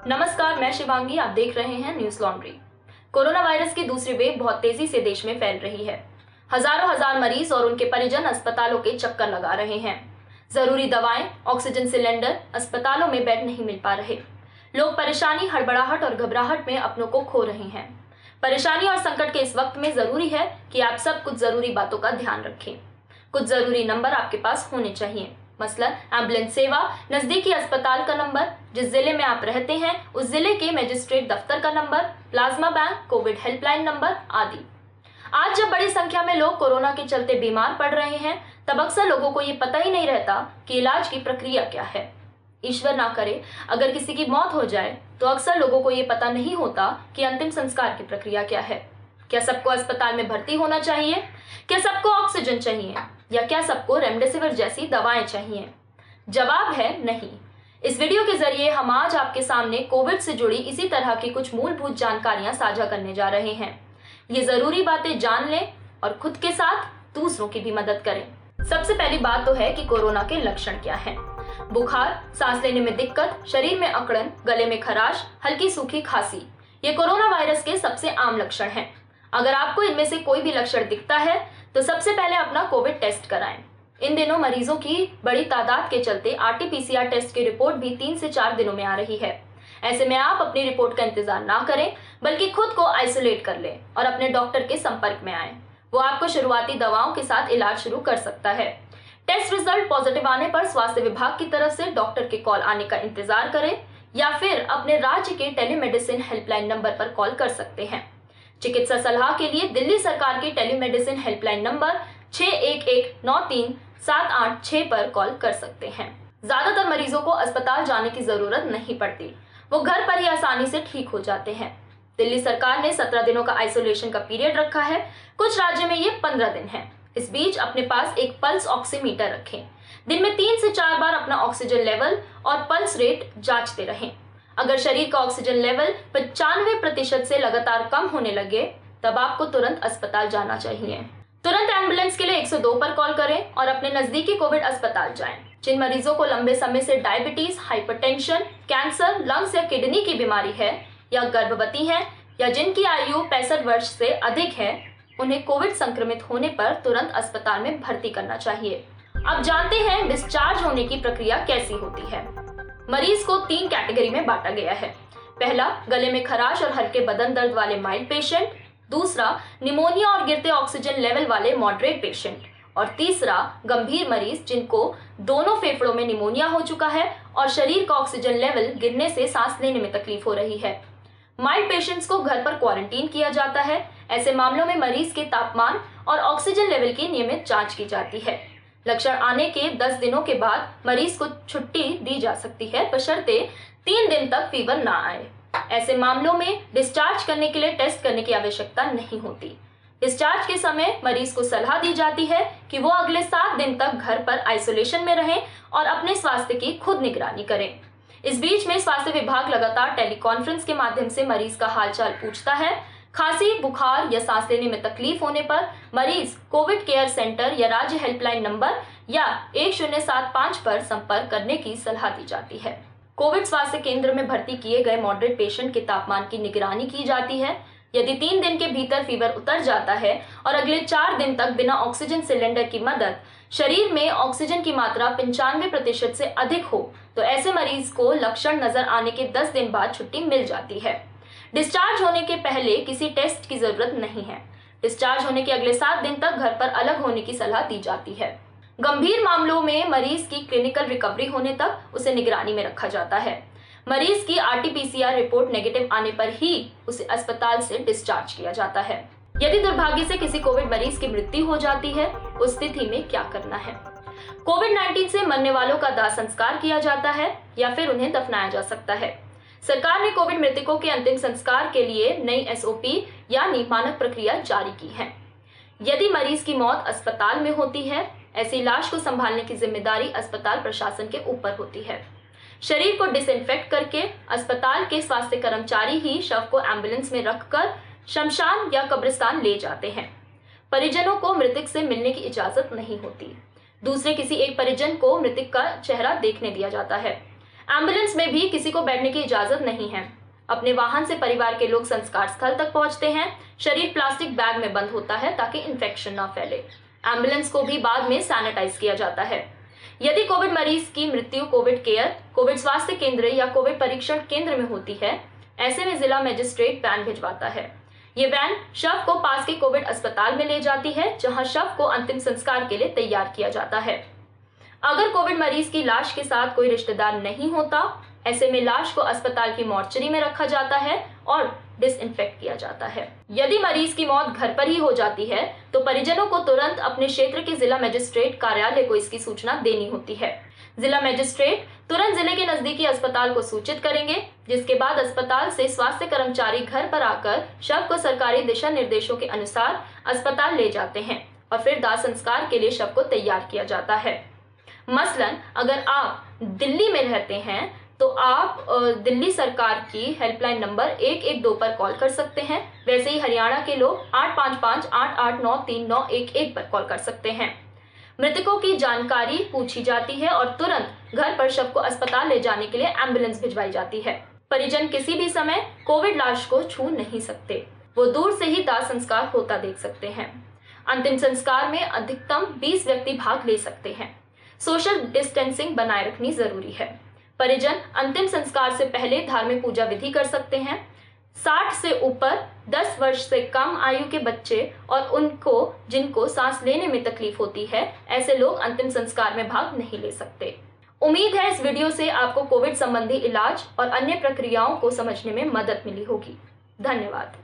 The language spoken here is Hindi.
नमस्कार, मैं शिवांगी। आप देख रहे हैं न्यूज लॉन्ड्री। कोरोना वायरस की दूसरी वेव बहुत तेजी से देश में फैल रही है। हजार मरीज और उनके परिजन अस्पतालों के चक्कर लगा रहे हैं। जरूरी दवाएं, ऑक्सीजन सिलेंडर, अस्पतालों में बेड नहीं मिल पा रहे। लोग परेशानी, हड़बड़ाहट और घबराहट में अपनों को खो रहे हैं। परेशानी और संकट के इस वक्त में जरूरी है कि आप सब कुछ जरूरी बातों का ध्यान रखें। कुछ जरूरी नंबर आपके पास होने चाहिए, मसलन एम्बुलेंस सेवा, नजदीकी अस्पताल का नंबर, जिस जिले में आप रहते हैं उस जिले के मजिस्ट्रेट दफ्तर का number, plasma bank, Covid helpline number आदि। आज जब बड़ी संख्या में लोग कोरोना के चलते बीमार पड़ रहे हैं, तब अक्सर लोगों को ये पता ही नहीं रहता कि इलाज की प्रक्रिया क्या है। ईश्वर ना करे अगर किसी की मौत हो जाए तो अक्सर लोगों को ये पता नहीं होता कि अंतिम संस्कार की प्रक्रिया क्या है। क्या सबको अस्पताल में भर्ती होना चाहिए? क्या सबको ऑक्सीजन चाहिए? या क्या सबको रेमडेसिविर जैसी दवाएं चाहिए? जवाब है नहीं। इस वीडियो के जरिए हम आज आपके सामने कोविड से जुड़ी इसी तरह की कुछ मूलभूत जानकारियां साझा करने जा रहे हैं। ये जरूरी बातें जान लें और खुद के साथ दूसरों की भी मदद करें। सबसे पहली बात तो है कि कोरोना के लक्षण क्या हैं। बुखार, सांस लेने में दिक्कत, शरीर में अकड़न, गले में खराश, हल्की सूखी खांसी, ये कोरोना वायरस के सबसे आम लक्षण हैं। अगर आपको इनमें से कोई भी लक्षण दिखता है तो सबसे पहले अपना कोविड टेस्ट कराएं। इन दिनों मरीजों की बड़ी तादाद के चलते RT-PCR टेस्ट की रिपोर्ट भी 3 से 4 दिनों में आ रही है। ऐसे में आप अपनी रिपोर्ट का इंतजार ना करें, बल्कि खुद को आइसोलेट कर लें और अपने डॉक्टर के संपर्क में आएं। वो आपको शुरुआती दवाओं के साथ इलाज शुरू कर सकता है। टेस्ट रिजल्ट पॉजिटिव आने पर स्वास्थ्य विभाग की तरफ से डॉक्टर के कॉल आने का इंतजार करें या फिर अपने राज्य के टेलीमेडिसिन हेल्पलाइन नंबर पर कॉल कर सकते हैं। चिकित्सा सलाह के लिए दिल्ली सरकार की टेलीमेडिसिन हेल्पलाइन नंबर 61193786 पर कॉल कर सकते हैं। ज्यादातर मरीजों को अस्पताल जाने की जरूरत नहीं पड़ती, वो घर पर ही आसानी से ठीक हो जाते हैं। दिल्ली सरकार ने 17 दिनों का आइसोलेशन का पीरियड रखा है, कुछ राज्य में ये 15 दिन है। इस बीच अपने पास एक पल्स ऑक्सीमीटर रखें। दिन में 3 से 4 बार अपना ऑक्सीजन लेवल और पल्स रेट जांचते रहें। अगर शरीर का ऑक्सीजन लेवल 95% से लगातार कम होने लगे, तब आपको तुरंत अस्पताल जाना चाहिए। तुरंत एम्बुलेंस के लिए 102 पर कॉल करें और अपने नजदीकी कोविड अस्पताल जाएं। जिन मरीजों को लंबे समय से डायबिटीज, हाइपरटेंशन, कैंसर, लंग्स या किडनी की बीमारी है, या गर्भवती हैं, या जिनकी आयु 65 वर्ष से अधिक है, उन्हें कोविड संक्रमित होने पर तुरंत अस्पताल में भर्ती करना चाहिए। अब जानते हैं डिस्चार्ज होने की प्रक्रिया कैसी होती है। मरीज को 3 कैटेगरी में बांटा गया है। पहला, गले में खराश और हल्के बदन दर्द वाले माइल्ड पेशेंट। दूसरा, निमोनिया और गिरते ऑक्सीजन लेवल वाले मॉडरेट पेशेंट। और तीसरा, गंभीर मरीज जिनको दोनों फेफड़ों में निमोनिया हो चुका है और शरीर का ऑक्सीजन लेवल गिरने से सांस लेने में तकलीफ हो रही है। माइल्ड पेशेंट्स को घर पर क्वारंटीन किया जाता है। ऐसे मामलों में मरीज के तापमान और ऑक्सीजन लेवल की नियमित जांच की जाती है। लक्षण आने के 10 दिनों के बाद मरीज को छुट्टी दी जा सकती है, बशर्ते 3 दिन तक फीवर ना आए। ऐसे मामलों में डिस्चार्ज करने के लिए टेस्ट करने की आवश्यकता नहीं होती। डिस्चार्ज के समय मरीज को सलाह दी जाती है कि वो अगले 7 दिन तक घर पर आइसोलेशन में रहें और अपने स्वास्थ्य की खुद निगरानी करें। इस बीच में स्वास्थ्य विभाग लगातार टेलीकॉन्फ्रेंस के माध्यम से मरीज का हालचाल पूछता है। खांसी, बुखार या सांस लेने में तकलीफ होने पर मरीज कोविड केयर सेंटर या राज्य हेल्पलाइन नंबर या 1075 पर संपर्क करने की सलाह दी जाती है। कोविड स्वास्थ्य केंद्र में भर्ती किए गए मॉडरेट पेशेंट के तापमान की निगरानी की जाती है। यदि 3 दिन के भीतर फीवर उतर जाता है और अगले 4 दिन तक बिना ऑक्सीजन सिलेंडर की मदद शरीर में ऑक्सीजन की मात्रा 95% से अधिक हो, तो ऐसे मरीज को लक्षण नजर आने के 10 दिन बाद छुट्टी मिल जाती है। डिस्चार्ज होने के पहले किसी टेस्ट की जरूरत नहीं है। डिस्चार्ज होने के अगले 7 दिन तक घर पर अलग होने की सलाह दी जाती है। गंभीर मामलों में मरीज की क्लिनिकल रिकवरी होने तक उसे निगरानी में रखा जाता है। मरीज की RT-PCR रिपोर्ट नेगेटिव आने पर ही उसे अस्पताल से डिस्चार्ज किया जाता है। यदि दुर्भाग्य से किसी कोविड मरीज की मृत्यु हो जाती है, उस स्थिति में क्या करना है? कोविड-19 से मरने वालों का दाह संस्कार किया जाता है या फिर उन्हें दफनाया जा सकता है। सरकार ने कोविड मृतकों के अंतिम संस्कार के लिए नई SOP यानी मानक प्रक्रिया जारी की है। यदि मरीज की मौत अस्पताल में होती है, ऐसी लाश को संभालने की जिम्मेदारी अस्पताल प्रशासन के ऊपर होती है। शरीर को डिसइंफेक्ट करके अस्पताल के स्वास्थ्य कर्मचारी ही शव को एम्बुलेंस में रखकर शमशान या कब्रिस्तान ले जाते हैं। परिजनों को मृतक से मिलने की इजाजत नहीं होती। दूसरे किसी एक परिजन को मृतक का चेहरा देखने दिया जाता है। एम्बुलेंस में भी किसी को बैठने की इजाजत नहीं है। अपने वाहन से परिवार के लोग संस्कार स्थल तक पहुंचते हैं। शरीर प्लास्टिक बैग में बंद होता है ताकि इन्फेक्शन ना फैले। एम्बुलेंस को भी बाद में सैनिटाइज किया जाता है। यदि कोविड मरीज की मृत्यु कोविड केयर, कोविड स्वास्थ्य केंद्र या कोविड परीक्षण केंद्र में होती है, ऐसे में जिला मजिस्ट्रेट वैन भिजवाता है। ये वैन शव को पास के कोविड अस्पताल में ले जाती है, जहां शव को अंतिम संस्कार के लिए तैयार किया जाता है। अगर कोविड मरीज की लाश के साथ कोई रिश्तेदार नहीं होता, ऐसे में लाश को अस्पताल की मॉर्चरी में रखा जाता है और डिसइंफेक्ट किया जाता है। यदि मरीज की मौत घर पर ही हो जाती है तो परिजनों को तुरंत अपने क्षेत्र के जिला मजिस्ट्रेट कार्यालय को इसकी सूचना देनी होती है। जिला मजिस्ट्रेट तुरंत जिले के नजदीकी अस्पताल को सूचित करेंगे, जिसके बाद अस्पताल से स्वास्थ्य कर्मचारी घर पर आकर शव को सरकारी दिशा निर्देशों के अनुसार अस्पताल ले जाते हैं और फिर दाह संस्कार के लिए शव को तैयार किया जाता है। मसलन अगर आप दिल्ली में रहते हैं तो आप दिल्ली सरकार की हेल्पलाइन नंबर 112 पर कॉल कर सकते हैं। वैसे ही हरियाणा के लोग 8558893911 पर कॉल कर सकते हैं। मृतकों की जानकारी पूछी जाती है और तुरंत घर पर शव को अस्पताल ले जाने के लिए एम्बुलेंस भिजवाई जाती है। परिजन किसी भी समय कोविड लाश को छू नहीं सकते, वो दूर से ही दाह संस्कार होता देख सकते हैं। अंतिम संस्कार में अधिकतम 20 व्यक्ति भाग ले सकते हैं। सोशल डिस्टेंसिंग बनाए रखनी जरूरी है। परिजन अंतिम संस्कार से पहले धार्मिक पूजा विधि कर सकते हैं। 60 से ऊपर 10 वर्ष से कम आयु के बच्चे और उनको जिनको सांस लेने में तकलीफ होती है, ऐसे लोग अंतिम संस्कार में भाग नहीं ले सकते। उम्मीद है इस वीडियो से आपको कोविड संबंधी इलाज और अन्य प्रक्रियाओं को समझने में मदद मिली होगी। धन्यवाद।